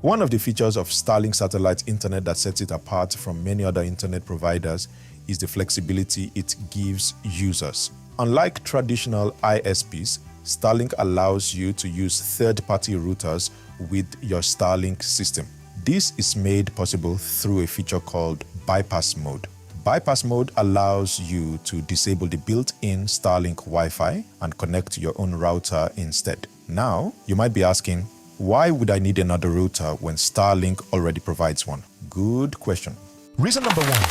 One of the features of Starlink satellite internet that sets it apart from many other internet providers is the flexibility it gives users. Unlike traditional ISPs, Starlink allows you to use third-party routers with your Starlink system. This is made possible through a feature called bypass mode. Bypass mode allows you to disable the built-in Starlink Wi-Fi and connect to your own router instead. Now, you might be asking, why would I need another router when Starlink already provides one? Good question. Reason number one,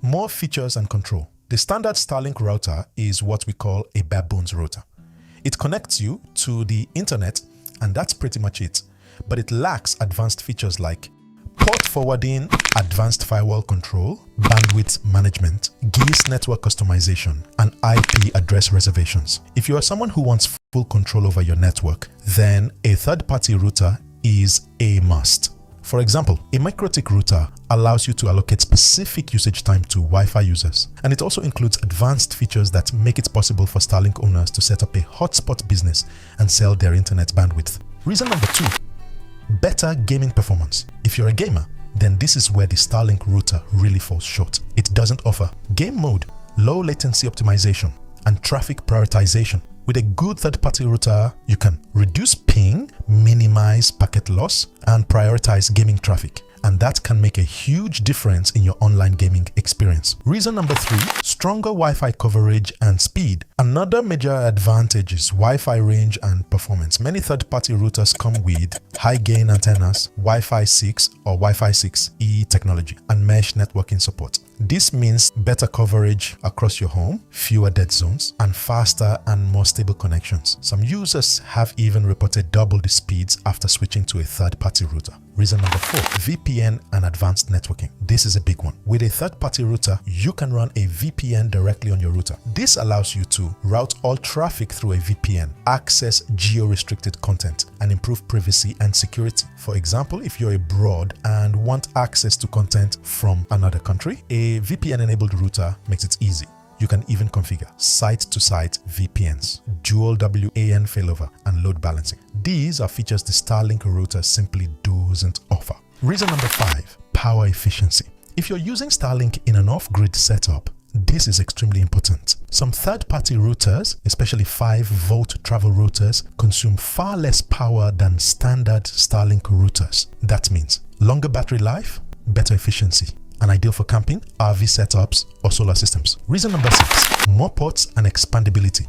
more features and control. The standard Starlink router is what we call a bare bones router. It connects you to the internet and that's pretty much it. But it lacks advanced features like port forwarding, advanced firewall control, bandwidth management, GIS network customization, and IP address reservations. If you are someone who wants full control over your network, then a third-party router is a must. For example, a MikroTik router allows you to allocate specific usage time to Wi-Fi users, and it also includes advanced features that make it possible for Starlink owners to set up a hotspot business and sell their internet bandwidth. Reason number two, better gaming performance. If you're a gamer, then this is where the Starlink router really falls short. It doesn't offer game mode, low latency optimization, and traffic prioritization. With a good third-party router, you can reduce ping, minimize packet loss, and prioritize gaming traffic. And that can make a huge difference in your online gaming experience. Reason number three, stronger Wi-Fi coverage and speed. Another major advantage is Wi-Fi range and performance. Many third-party routers come with high-gain antennas, Wi-Fi 6 or Wi-Fi 6E technology, and mesh networking support. This means better coverage across your home, fewer dead zones, and faster and more stable connections. Some users have even reported double the speeds after switching to a third-party router. Reason number four, VPN and advanced networking. This is a big one. With a third-party router, you can run a VPN directly on your router. This allows you to route all traffic through a VPN, access geo-restricted content, and improve privacy and security. For example, if you're abroad and want access to content from another country, a VPN-enabled router makes it easy. You can even configure site-to-site VPNs, dual WAN failover, and load balancing. These are features the Starlink router simply doesn't offer. Reason number five, power efficiency. If you're using Starlink in an off-grid setup, this is extremely important. Some third-party routers, especially 5-volt travel routers, consume far less power than standard Starlink routers. That means longer battery life, better efficiency, and ideal for camping, RV setups, or solar systems. Reason number six, more ports and expandability.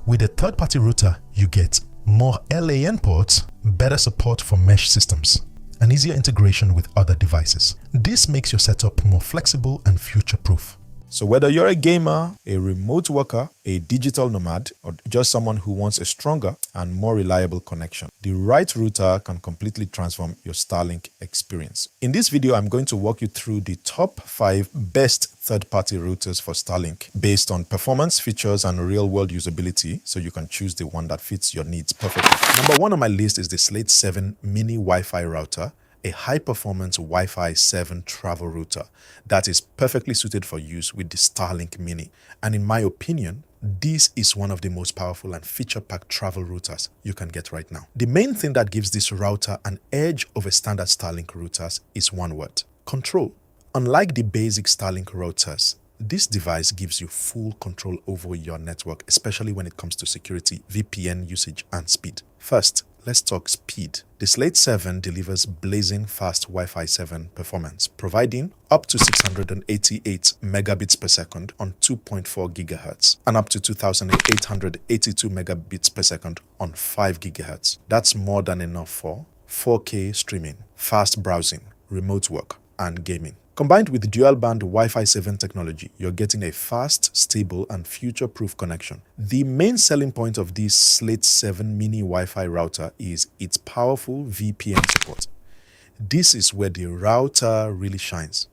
With a third-party router, you get more LAN ports, better support for mesh systems, and easier integration with other devices. This makes your setup more flexible and future-proof. So whether you're a gamer, a remote worker, a digital nomad, or just someone who wants a stronger and more reliable connection, the right router can completely transform your Starlink experience. In this video, I'm going to walk you through the top 5 best third-party routers for Starlink based on performance, features, and real-world usability, so you can choose the one that fits your needs perfectly. Number 1 on my list is the Slate 7 Mini Wi-Fi router, a high-performance Wi-Fi 7 travel router that is perfectly suited for use with the Starlink Mini. And in my opinion, this is one of the most powerful and feature-packed travel routers you can get right now. The main thing that gives this router an edge over standard Starlink routers is one word: control. Unlike the basic Starlink routers, this device gives you full control over your network, especially when it comes to security, VPN usage, and speed. First, let's talk speed. The Slate 7 delivers blazing fast Wi-Fi 7 performance, providing up to 688 megabits per second on 2.4 gigahertz and up to 2882 megabits per second on 5 gigahertz. That's more than enough for 4K streaming, fast browsing, remote work, and gaming. Combined with dual-band Wi-Fi 7 technology, you're getting a fast, stable, and future-proof connection. The main selling point of this Slate 7 Mini Wi-Fi router is its powerful VPN support. This is where the router really shines.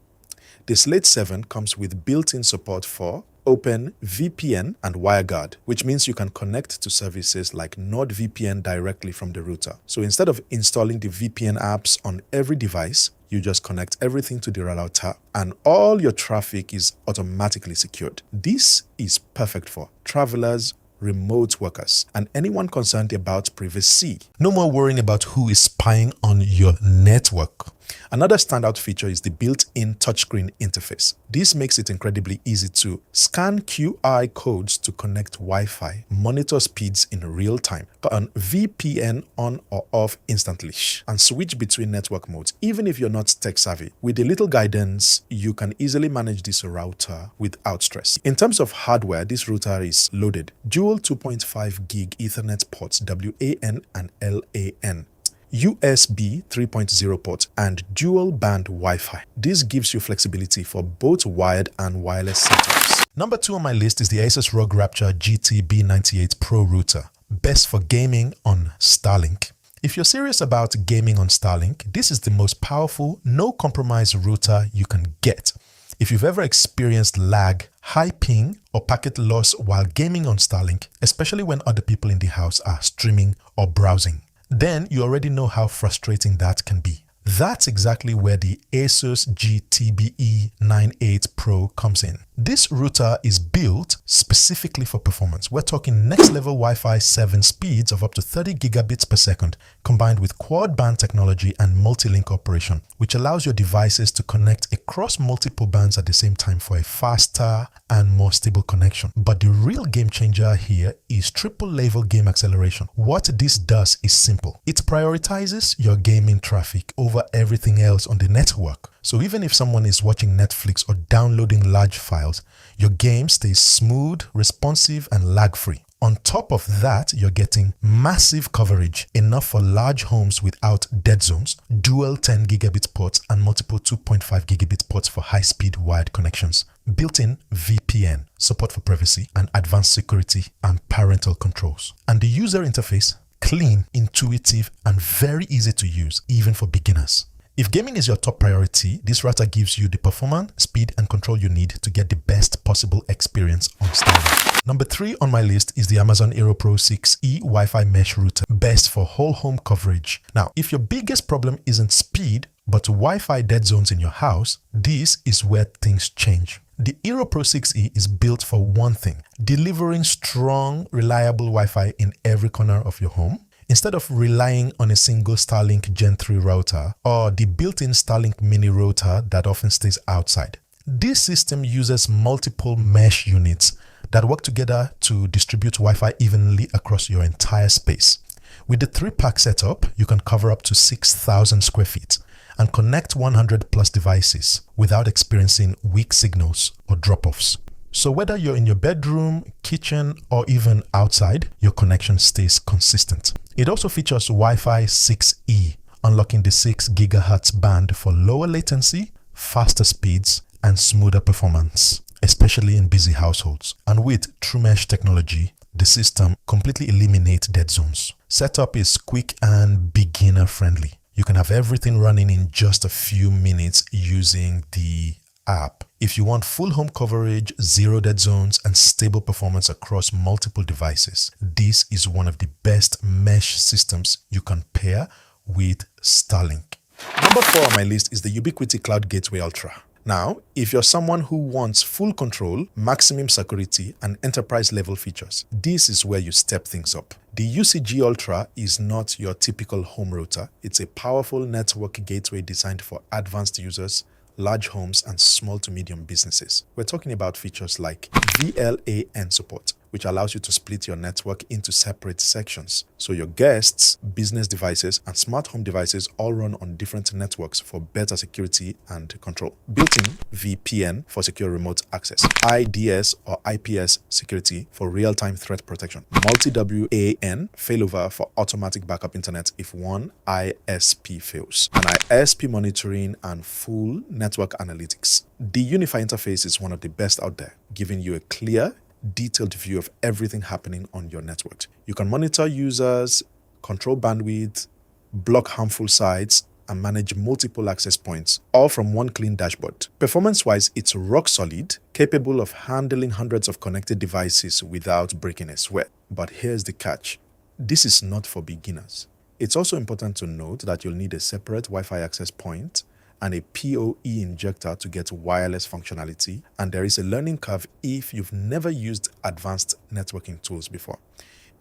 The Slate 7 comes with built-in support for OpenVPN and WireGuard, which means you can connect to services like NordVPN directly from the router. So instead of installing the VPN apps on every device, you just connect everything to the router and all your traffic is automatically secured. This is perfect for travelers, remote workers, and anyone concerned about privacy. No more worrying about who is spying on your network. Another standout feature is the built-in touchscreen interface. This makes it incredibly easy to scan QR codes to connect Wi-Fi, monitor speeds in real time, turn VPN on or off instantly, and switch between network modes. Even if you're not tech-savvy, with a little guidance, you can easily manage this router without stress. In terms of hardware, this router is loaded. Dual 2.5 gig Ethernet ports WAN and LAN. USB 3.0 port and dual band Wi-Fi. This gives you flexibility for both wired and wireless setups. Number 2 on my list is the Asus ROG Rapture GT-B98 Pro router, best for gaming on Starlink. If you're serious about gaming on Starlink, this is the most powerful, no-compromise router you can get. If you've ever experienced lag, high ping, or packet loss while gaming on Starlink, especially when other people in the house are streaming or browsing, then you already know how frustrating that can be. That's exactly where the Asus GT-B98 Pro comes in. This router is built specifically for performance. We're talking next level Wi-Fi 7 speeds of up to 30 gigabits per second, combined with quad band technology and multi-link operation, which allows your devices to connect across multiple bands at the same time for a faster and more stable connection. But the real game changer here is triple level game acceleration. What this does is simple. It prioritizes your gaming traffic over everything else on the network. So even if someone is watching Netflix or downloading large files, your game stays smooth, responsive, and lag-free. On top of that, you're getting massive coverage, enough for large homes without dead zones, dual 10 gigabit ports, and multiple 2.5 gigabit ports for high-speed wired connections. Built-in VPN, support for privacy, and advanced security and parental controls. And the user interface, clean, intuitive, and very easy to use, even for beginners. If gaming is your top priority, this router gives you the performance, speed, and control you need to get the best possible experience on Starlink. Number 3 on my list is the Amazon Eero Pro 6E Wi-Fi mesh router, best for whole home coverage. Now, if your biggest problem isn't speed, but Wi-Fi dead zones in your house, this is where things change. The Eero Pro 6E is built for one thing: delivering strong, reliable Wi-Fi in every corner of your home. Instead of relying on a single Starlink Gen 3 router or the built-in Starlink mini router that often stays outside, this system uses multiple mesh units that work together to distribute Wi-Fi evenly across your entire space. With the 3-pack setup, you can cover up to 6,000 square feet and connect 100 plus devices without experiencing weak signals or drop-offs. So whether you're in your bedroom, kitchen, or even outside, your connection stays consistent. It also features Wi-Fi 6E, unlocking the 6 GHz band for lower latency, faster speeds, and smoother performance, especially in busy households. And with True Mesh technology, the system completely eliminates dead zones. Setup is quick and beginner-friendly. You can have everything running in just a few minutes using the app. If you want full home coverage, zero dead zones, and stable performance across multiple devices, this is one of the best mesh systems you can pair with Starlink. Number 4 on my list is the Ubiquiti Cloud Gateway Ultra. Now, if you're someone who wants full control, maximum security, and enterprise-level features, this is where you step things up. The UCG Ultra is not your typical home router. It's a powerful network gateway designed for advanced users, large homes, and small to medium businesses. We're talking about features like VLAN support, which allows you to split your network into separate sections. So your guests, business devices, and smart home devices all run on different networks for better security and control. Built-in VPN for secure remote access. IDS or IPS security for real-time threat protection. Multi-WAN failover for automatic backup internet if one ISP fails. And ISP monitoring and full network analytics. The Unify interface is one of the best out there, giving you a clear, detailed view of everything happening on your network. You can monitor users, control bandwidth, block harmful sites, and manage multiple access points, all from one clean dashboard. Performance-wise, it's rock solid, capable of handling hundreds of connected devices without breaking a sweat. But here's the catch. This is not for beginners. It's also important to note that you'll need a separate Wi-Fi access point and a PoE injector to get wireless functionality, and there is a learning curve if you've never used advanced networking tools before.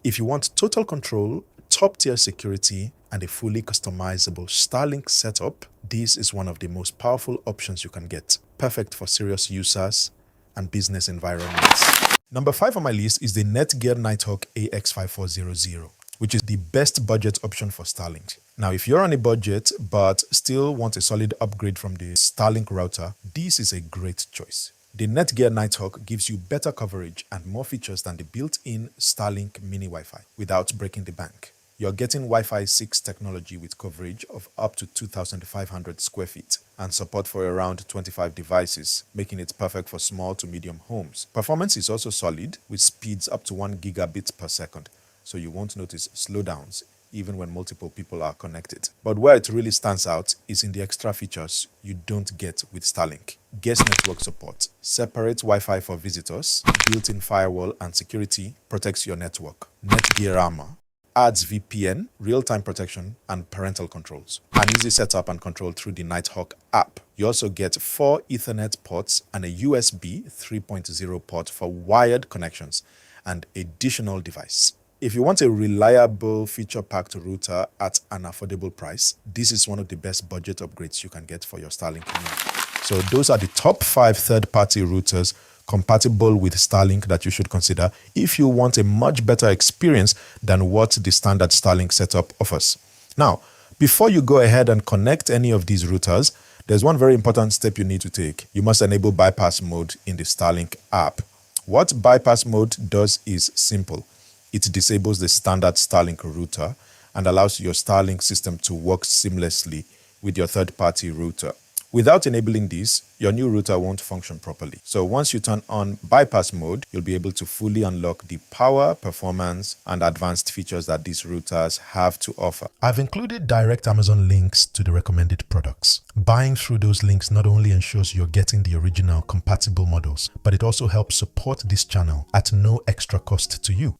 If you want total control, top-tier security, and a fully customizable Starlink setup, this is one of the most powerful options you can get. Perfect for serious users and business environments. Number 5 on my list is the Netgear Nighthawk AX5400, which is the best budget option for Starlink. Now, if you're on a budget but still want a solid upgrade from the Starlink router, this is a great choice. The Netgear Nighthawk gives you better coverage and more features than the built-in Starlink mini Wi-Fi without breaking the bank. You're getting Wi-Fi 6 technology with coverage of up to 2,500 square feet and support for around 25 devices, making it perfect for small to medium homes. Performance is also solid with speeds up to 1 gigabit per second, so you won't notice slowdowns even when multiple people are connected. But where it really stands out is in the extra features you don't get with Starlink. Guest network support, separate Wi-Fi for visitors, built-in firewall and security protects your network. Netgear Armor adds VPN, real-time protection, and parental controls. An easy setup and control through the Nighthawk app. You also get 4 Ethernet ports and a USB 3.0 port for wired connections and additional device. If you want a reliable feature-packed router at an affordable price, this is one of the best budget upgrades you can get for your Starlink unit. So those are the top 5 third-party routers compatible with Starlink that you should consider if you want a much better experience than what the standard Starlink setup offers. Now, before you go ahead and connect any of these routers, there's one very important step you need to take. You must enable bypass mode in the Starlink app. What bypass mode does is simple. It disables the standard Starlink router and allows your Starlink system to work seamlessly with your third-party router. Without enabling this, your new router won't function properly. So once you turn on bypass mode, you'll be able to fully unlock the power, performance, and advanced features that these routers have to offer. I've included direct Amazon links to the recommended products. Buying through those links not only ensures you're getting the original compatible models, but it also helps support this channel at no extra cost to you.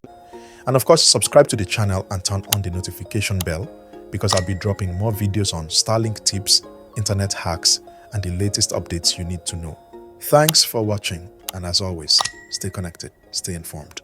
And of course, subscribe to the channel and turn on the notification bell because I'll be dropping more videos on Starlink tips, internet hacks, and the latest updates you need to know. Thanks for watching, and as always, stay connected, stay informed.